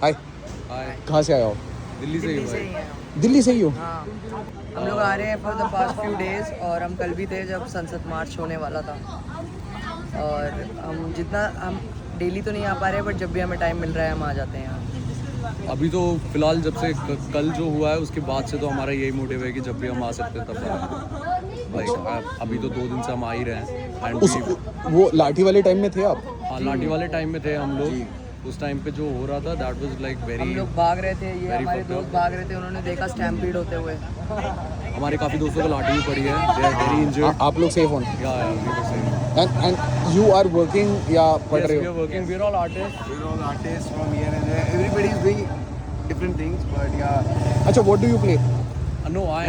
हाय, हाय, कहाँ से आए हो? दिल्ली से ही दिल्ली से भाई। ही हैं दिल्ली से ही हो? हाँ, हम लोग आ रहे हैं for the past few days और हम कल भी थे जब संसद मार्च होने वाला था। और हम जितना हम डेली तो नहीं आ पा रहे बट जब भी हमें टाइम मिल रहा है हम आ जाते हैं यहाँ। अभी तो फिलहाल जब से कल जो हुआ है उसके बाद से तो हमारा यही मोटिव है कि जब भी हम आ सकते हैं तब लाइक अभी तो 2 दिन से हम आ ही रहे हैं उस एंड वो लाठी वाले टाइम में थे आप? हाँ लाठी वाले टाइम में थे हम लोग। उस टाइम पे जो हो रहा था दैट वाज लाइक हम वेरी, लोग भाग रहे थे, ये very हमारे fucked दोस्त up. भाग रहे थे, उन्होंने देखा स्टैम्पीड होते हुए। हमारे काफ़ी दोस्तों को लाठी भी पड़ी है, दे आर वेरी इंजर्ड। आप लोग सेफ हो? या एंड यू आर वर्किंग या पढ़ वी रहे आर हो? Working, we are all artist. We're all artists from here and there. Everybody is doing different things, but yeah. अच्छा, what do you play? No, I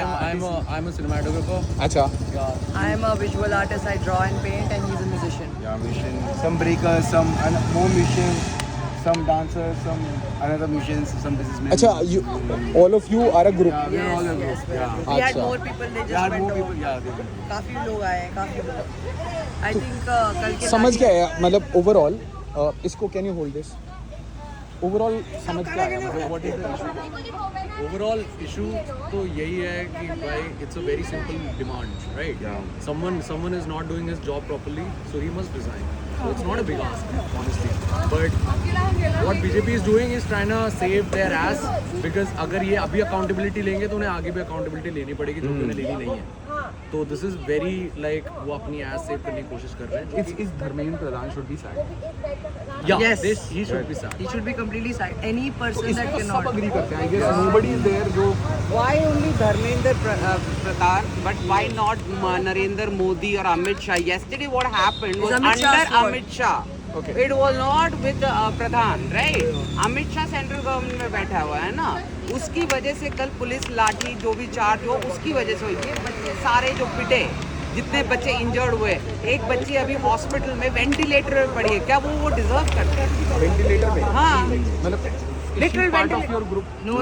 am a cinematographer. अच्छा, Yeah. I am a visual artist, I draw and paint and he is a musician. Yeah, musician. Some breakers, some more musicians, some dancers, some another musicians, some businessmen. अच्छा, you all of you are a group? Yeah, we're all a Yes, group. Yeah. we had अच्छा. more people, they We just had went more over. people. Yeah, they will. काफी लोग आए हैं, काफी लोग। I think कल के समझ बाद क्या है मतलब ओवरऑल इसको can you hold this? Overall समझ क्या है मतलब what is the issue? Overall issue तो यही है कि भाई it's a very simple demand, right? Someone is not doing his job properly, so he must resign. So it's not a big ask, honestly. But what BJP is doing is trying to save their ass, because अगर ये अभी accountability लेंगे तो उन्हें आगे भी accountability लेनी पड़ेगी जो कि उन्हें लेनी नहीं है. तो this is very like वो अपनी ass save करने की कोशिश कर रहे हैं. It's Dharmendra Pradhan should be sacked. Yeah, Yes. he should be sacked. he should be completely sacked. Any person that सब cannot. agree करते हैं. I guess nobody is there जो Why only Dharmendra Pradhan, but why not Narendra Modi or Amit Shah? Yesterday what happened was It's Amit Shah's under fault. Amit Shah. Okay. It was not with Pradhan, right? Amit Shah central government में बैठा हुआ है ना, उसकी वजह से कल police लाठी जो भी चार्ज हो उसकी वजह से हुई. ये बच्चे सारे जो पिटे, जितने बच्चे इंजर्ड हुए, एक बच्ची अभी हॉस्पिटल में वेंटिलेटर में पड़ी है. क्या वो डिजर्व करते हैं? वेंटिलेटर में हाँ, मतलब literal part of your ventilator. group. No.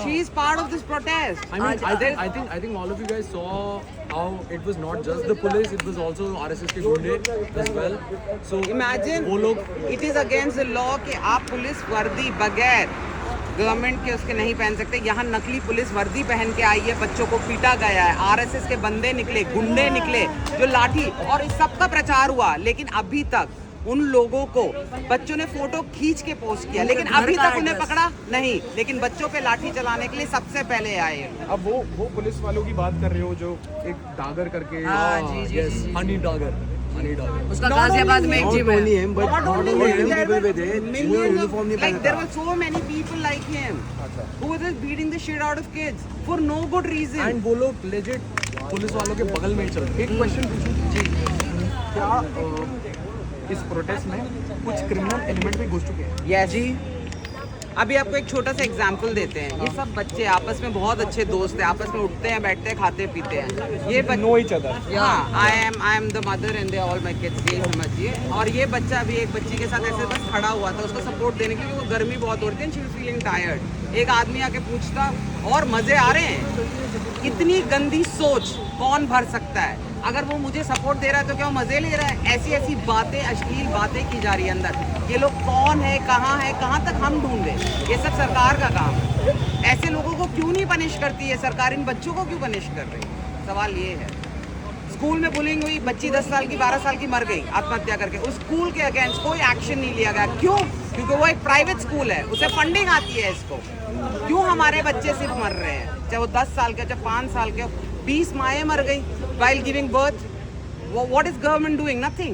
She is part of this protest. I think all of you guys saw how it was not just the police, it was also RSS के गुंडे as well. So Imagine वो लोग it is against the law कि आप police वर्दी बगैर government के उसके नहीं पहन सकते. यहाँ नकली पुलिस वर्दी पहन के आई है, बच्चों को पीटा गया है, आरएसएस के बंदे निकले, गुंडे निकले जो लाठी, और इस सब का प्रचार हुआ. लेकिन अभी तक उन लोगों को बच्चों ने फोटो खींच के पोस्ट किया, लेकिन अभी तक उन्हें पकड़ा नहीं. लेकिन बच्चों पे लाठी चलाने के लिए सबसे पहले आए. अब वो पुलिस वालों की बात कर रहे हो जो एक डागर करके हाँ, जी, yes, जी. honey dagger. उसका गाजियाबाद में एक जिम है. him, but Not only not him, many there people were were there. millions of- uniform नहीं like पहना there था. were so many people like him who were just beating the shit out of kids for no good reason. And वो लोग legit police वालों के बगल में ही चल रहे. एक क्वेश्चन पूछूं जी, क्या इस प्रोटेस्ट में कुछ क्रिमिनल एलिमेंट भी घुस चुके हैं? यस जी. अभी आपको एक छोटा सा एग्जाम्पल देते हैं. ये सब बच्चे आपस में बहुत अच्छे दोस्त हैं, आपस में उठते हैं, बैठते हैं, खाते पीते हैं. ये नो ईच अदर. हाँ, I am the mother and they all my kids, ये समझिए. और ये बच्चा भी एक बच्ची के साथ ऐसे बस खड़ा हुआ था उसको सपोर्ट देने के लिए, क्योंकि गर्मी बहुत हो रही थी, शी वाज फीलिंग टायर्ड. एक आदमी आके पूछता और मजे आ रहे हैं. इतनी गंदी सोच कौन भर सकता है? अगर वो मुझे सपोर्ट दे रहा है तो क्या वो मजे ले रहा है? ऐसी ऐसी बातें, अश्लील बातें की जा रही है अंदर. ये लोग कौन है, कहाँ तक हम ढूंढे? ये सब सरकार का काम है. ऐसे लोगों को क्यों नहीं पनिश करती है सरकार? इन बच्चों को क्यों पनिश कर रही है? सवाल ये है. स्कूल में बुलिंग हुई, बच्ची 10 साल की 12 साल की मर गई आत्महत्या करके, उस स्कूल के अगेंस्ट कोई एक्शन नहीं लिया गया. क्यों? क्योंकि वो एक प्राइवेट स्कूल है, उसे फंडिंग आती है इसको. क्यों हमारे बच्चे सिर्फ मर रहे हैं? चाहे वो 10 साल के, चाहे 5 साल के, 20 माएँ मर गई while giving birth. What is government doing? Nothing.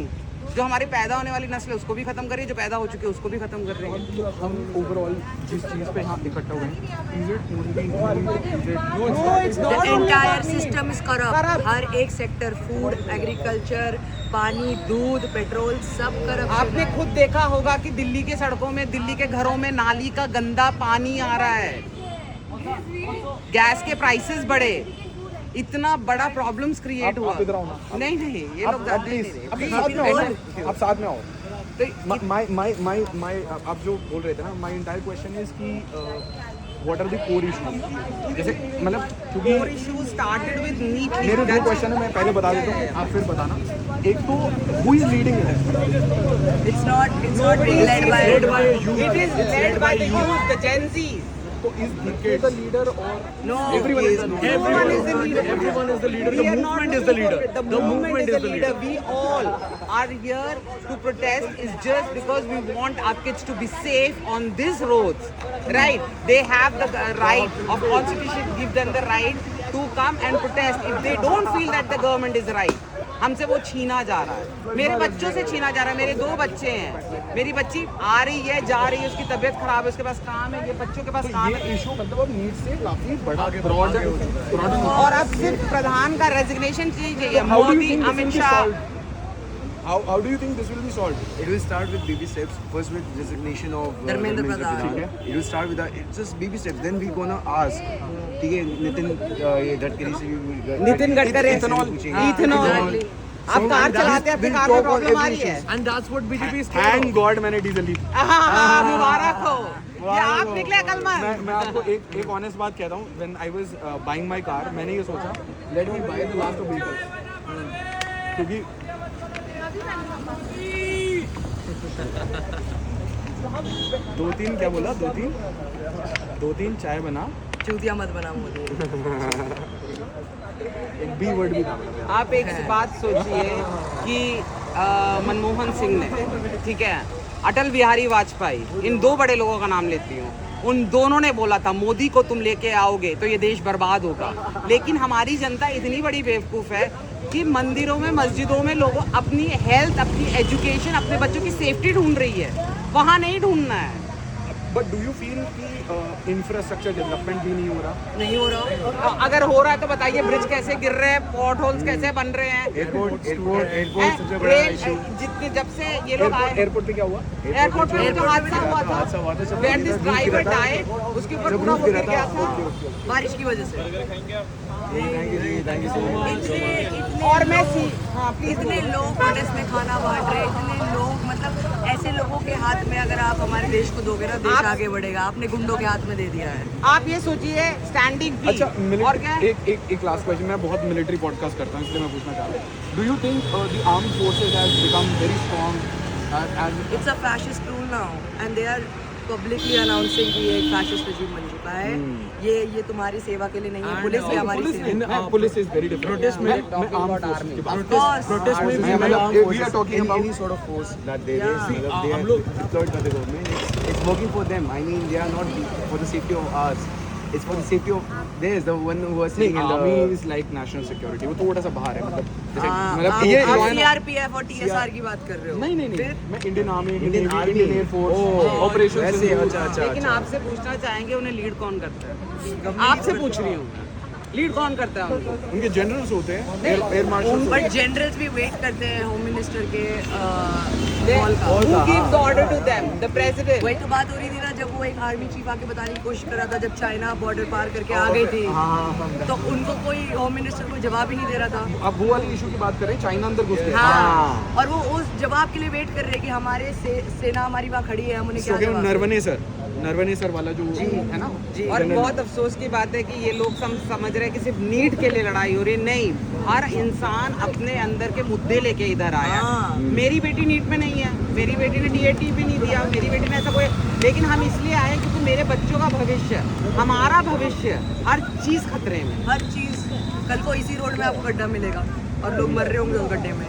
जो हमारी पैदा होने वाली नस्ल है उसको भी खत्म कर रही है, जो पैदा हो चुकी है उसको भी खत्म कर रही है. तो हम ओवरऑल जिस चीज़ पे यहाँ इकट्ठा हुए हैं, is it only No, it's The not. entire system is corrupt. हर एक सेक्टर, फूड, एग्रीकल्चर, पानी, दूध, पेट्रोल, सब करप्शन. आपने खुद देखा होगा कि दिल्ली के सड़कों में, दिल्ली के घरों में नाली का गंदा पानी आ रहा है. गैस के प्राइसेस बढ़े, इतना बड़ा प्रॉब्लम्स क्रिएट हुआ. आप इधर आओ ना. नहीं, ये लोग जाते ही नहीं. आप साथ में आओ. तो माय आप जो बोल रहे थे ना, माय इंटायर क्वेश्चन इज कि what are the core issues? जैसे मतलब क्योंकि Core issues started with neat मेरे दो leadership. क्वेश्चन है, मैं पहले बता देता हूँ, आप फिर बताना। एक तो who is leading it? It's not being led by It is led by the youth, the Gen Zs. तो is the leader or No, everyone is the leader? Everyone is the leader. Everyone is the leader. We The are movement not is the leader. The movement is the leader. We all are here to protest is just because we want our kids to be safe on these roads, right? They have the right of constitution give them the right to come and protest if they don't feel that the government is right. हमसे वो छीना जा रहा है, मेरे बच्चों से छीना जा रहा है। मेरे 2 बच्चे हैं, मेरी बच्ची आ रही है जा रही है, उसकी तबीयत खराब है, उसके पास काम है, ये बच्चों के पास काम ये है। इशू मतलब अब नीड से काफी बड़ा ब्रॉड और अब सिर्फ प्रधान का रेजिग्नेशन चाहिए, Modi Amit Shah. How do you think this will be solved? It will start with baby steps. First with resignation of Dharmendra Pradhan. It will start with it's just baby steps. Then we gonna ask. ठीक है, नितिन ये गडकरी से भी Nitin Gadkari ethanol आप car चलाते हैं, आपकी car में प्रॉब्लम आ रही है। And that's what BJP is scared Thank of. God मैंने डीजल ली। मुबारक हो, ये आप निकले अकलमंद। मैं आपको एक ऑनेस्ट बात कहता हूँ। When I was buying my car, मैंने ये सोचा let me buy the last of vehicles, क्योंकि 2-3 क्या बोला 2-3 चाय बना, चूतिया मत बना मोदी। एक भी वर्ड भी था। आप एक बात सोचिए कि मनमोहन सिंह ने, ठीक है, अटल बिहारी वाजपेयी, इन 2 बड़े लोगों का नाम लेती हूँ, उन दोनों ने बोला था मोदी को तुम लेके आओगे तो ये देश बर्बाद होगा। लेकिन हमारी जनता इतनी बड़ी बेवकूफ़ है कि मंदिरों में मस्जिदों में लोगों अपनी हेल्थ, अपनी एजुकेशन, अपने बच्चों की सेफ्टी ढूंढ रही है, वहाँ नहीं ढूंढना है। बट डू यू फील कि इंफ्रास्ट्रक्चर डेवलपमेंट भी नहीं हो रहा? नहीं हो रहा। अगर हो रहा है तो बताइए, ब्रिज कैसे गिर रहे हैं, पॉट होल्स कैसे बन रहे हैं, एयरपोर्ट सबसे बड़ा इशू। जितने जब से ये लोग आए एयरपोर्ट पे क्या हुआ? एयरपोर्ट पे जो हादसा हुआ था, where this driver died, उसके ऊपर पूरा वो गिर गया था बारिश की वजह से। Thank you so much. और मैं हाँ प्लीज इतने लोग प्रोटेस्ट में खाना बांट रहे, इतने लोग, मतलब ऐसे लोगों के हाथ में अगर आप हमारे देश को दोगे ना, देश आगे बढ़ेगा। आपने गुंडों के हाथ में दे दिया है। आप ये सोचिए स्टैंडिंग भी। अच्छा, और क्या है? एक लास्ट क्वेश्चन। मैं बहुत मिलिट्री पॉडकास्ट करता हूँ, इसलिए मैं पूछना चाह रहा हूँ, do you think the armed forces has become very strong as it's a fascist rule now and they are publicly announcing कि ये एक फैशिस्ट रेजिम बन चुका है। ये तुम्हारी सेवा के लिए नहीं है, पुलिस भी हमारी सेवा। Police is very different. Protest में Of course. protest में भी मैं मतलब we are talking about any sort of force that they Yeah. raise, they are deployed by the government. It's working for them. I mean, they are not for the safety of ours. It's for the safety of theirs. The one who was sitting in army the is like national security, वो थोड़ा सा बाहर है, मतलब जैसे आप मतलब ये law and- सीआरपीएफ और टीएसआर की बात कर रहे हो? नहीं फिर मैं Indian army, Indian Army. Indian air force operation वैसे अच्छा लेकिन आपसे पूछना चाहेंगे उन्हें लीड कौन करता है? आपसे पूछ रही हूँ, लीड कौन करता है उनको? उनके जनरल्स होते हैं, एयर मार्शल। बट जनरल्स भी वेट करते हैं होम मिनिस्टर के कॉल का। Who gives the order to them? The president. वही तो बात हो रही थी ना, जब वो एक आर्मी चीफ आके बताने की कोशिश कर रहा था, जब चाइना बॉर्डर पार करके आ गई थी, तो उनको कोई होम मिनिस्टर को जवाब ही नहीं दे रहा था। अब वो वाली इशू की बात करें, चाइना अंदर घुस गया। हाँ, और वो उस जवाब के लिए वेट कर रहे हैं कि हमारे सेना हमारी वहाँ खड़ी है, हम उन्हें क्या जवाब दें। नरवणे सर वाला जो है ना, और बहुत अफसोस की बात है कि ये लोग समझ रहे हैं कि सिर्फ नीट के लिए लड़ाई हो रही है। नहीं, हर इंसान अपने अंदर के मुद्दे लेके इधर आया। हाँ। मेरी बेटी नीट में नहीं है, मेरी बेटी ने डीएटी भी नहीं दिया, मेरी बेटी ने ऐसा कोई, लेकिन हम इसलिए आए क्योंकि मेरे बच्चों का भविष्य, हमारा भविष्य, हर चीज़ खतरे में। हर चीज़। कल को इसी रोड में आपको गड्ढा मिलेगा और लोग मर रहे होंगे उस गड्ढे में।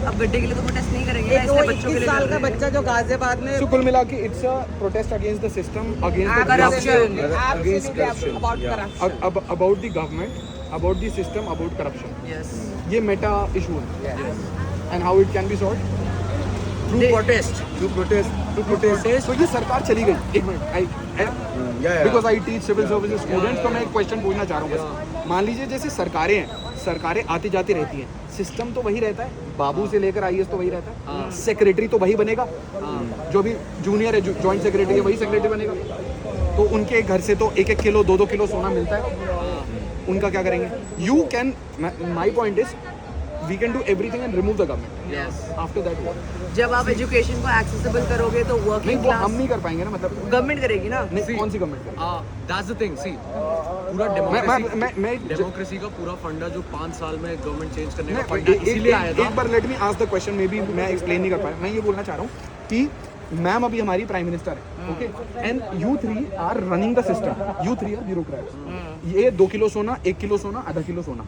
अब गड्ढे के लिए तो प्रोटेस्ट नहीं करेंगे ना, एक इसलिए बच्चों के 21 लिए साल कर का रहे हैं। बच्चा जो गाजियाबाद में So कुल मिला के it's a protest against the system, against the Corruption. About the government, about the system, about corruption. Yes. ये मेटा इशू है, and how it can be solved Through protest. To protest. तो ये सरकार चली गई। एक minute, because I teach civil services students, तो मैं एक क्वेश्चन पूछना चाह रहा हूँ बस। मान लीजिए जैसे सरकारें हैं, सरकारें आती जाती रहती हैं, सिस्टम तो वही रहता है, बाबू से लेकर आईएएस तो वही रहता है, सेक्रेटरी तो वही बनेगा, जो भी जूनियर है जॉइंट सेक्रेटरी है वही सेक्रेटरी बनेगा। तो उनके घर से तो 1-1 किलो 2-2 किलो सोना मिलता है, उनका क्या करेंगे? You can, my point is we can do everything and remove the government. Yes. After that what? जब आप एजुकेशन को एक्सेसिबल करोगे तो नहीं वर्किंग वो हम क्लास नहीं कर पाएंगे ना मतलब गवर्नमेंट करेगी ना. नहीं कौन सी गवर्नमेंट करेगी? That's the thing. See, पूरा मैं डेमोक्रेसी का पूरा फंडा जो 5 साल में गवर्नमेंट चेंज करने का नहीं, फंडा इसीलिए आया था. एक बार let me ask the question, maybe मैं एक्सप्लेन नहीं कर पाया. मैं ये बोलना चाह रहा हूँ कि मैम अभी हमारी प्राइम मिनिस्टर है, okay, and you 3 are running the system. You 3 are bureaucrats. ये 2 किलो सोना, 1 किलो सोना, आधा किलो सोना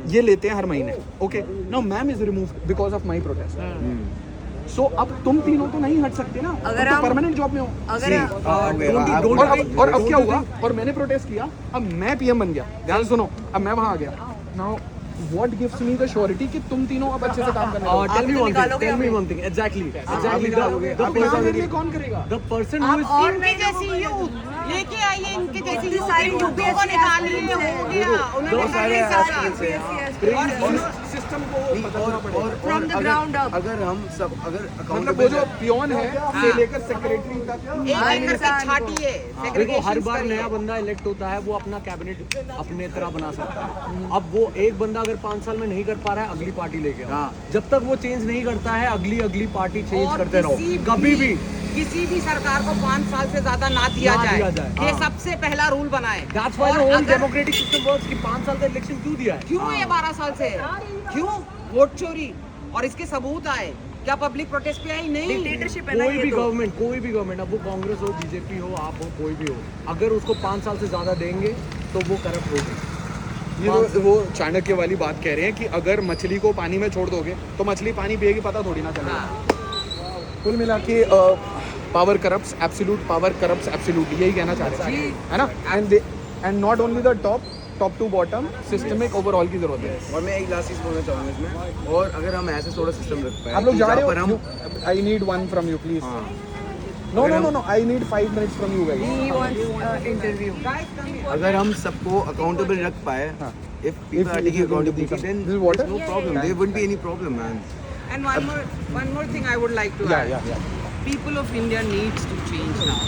ये लेते हैं हर महीने. Okay, now ma'am is removed because of my protest. So अब तुम तीनों तो नहीं हट सकते ना, अगर तुम हम- तो परमानेंट जॉब में हो. अगर और अब क्या हुआ, और मैंने प्रोटेस्ट किया, अब मैं पीएम बन गया. ध्यान से सुनो, अब मैं वहां आ गया. Now what gives me the surety कि तुम तीनों अब अच्छे से काम करने वाले हो? Tell me तो one thing. निकालोगे Tell me हमें? one thing. Exactly. अब यहाँ मेरे लिए कौन करेगा? The person who is और इनके जैसी यूथ लेके आइए, इनके जैसी इतनी यूथ सारी को UPSC निकालिए, हो गया. उन्होंने सारे कहा सिस्टम को बदलना पड़ेगा. From the ground up. अगर हम सब अगर मतलब वो जो पियोन है से लेकर सेक्रेटरी तक एक एक करके छाटिए. देखो हर segregations बार करिए. नया बंदा इलेक्ट होता है, वो अपना कैबिनेट अपने तरह बना सकता है. अब वो एक बंदा अगर 5 साल में नहीं कर पा रहा है, अगली पार्टी लेके आओ. जब तक वो चेंज नहीं करता है, अगली पार्टी चेंज और करते रहो. कभी भी किसी भी सरकार को 5 साल से ज्यादा ना दिया ना जाए. दिया जाए. ये सबसे पहला रूल बनाए. That's why और the whole अगर- democratic system works कि 5 साल का इलेक्शन क्यों दिया है? क्यों ये 12 साल से है? क्यों वोट चोरी? और इसके सबूत आए. क्या पब्लिक प्रोटेस्ट पे आई? नहीं. डिक्टेटरशिप है ना कोई ये भी तो. गवर्नमेंट, अब वो कांग्रेस हो, बीजेपी हो, आप हो, कोई भी हो, अगर उसको 5 साल से ज्यादा देंगे तो वो करप्ट होगी. ये वो चाणक्य वाली बात कह रहे हैं कि अगर मछली को पानी में छोड़ दोगे तो मछली पानी पिएगी, पता थोड़ी ना चलेगा. कुल मिला के power corrupts absolute, power corrupts absolute, यही कहना चाह रहे हैं, है ना. And not only the top to bottom, systemic overall की जरूरत है. और मैं एक लास्ट चीज बोलना चाहूँगा इसमें, और अगर हम ऐसे थोड़ा सिस्टम रख पाए आप लोग कि जा जहाँ रहे पर हम हो? I need one from you please. हाँ, no I need 5 minutes from you guys. He wants interview. अगर हम सबको अकाउंटेबल रख पाए, if people are taking accountability, then This is water? there's no problem. There wouldn't be any problem, man. And one more thing I would like to add. Yeah. People of India needs to change now.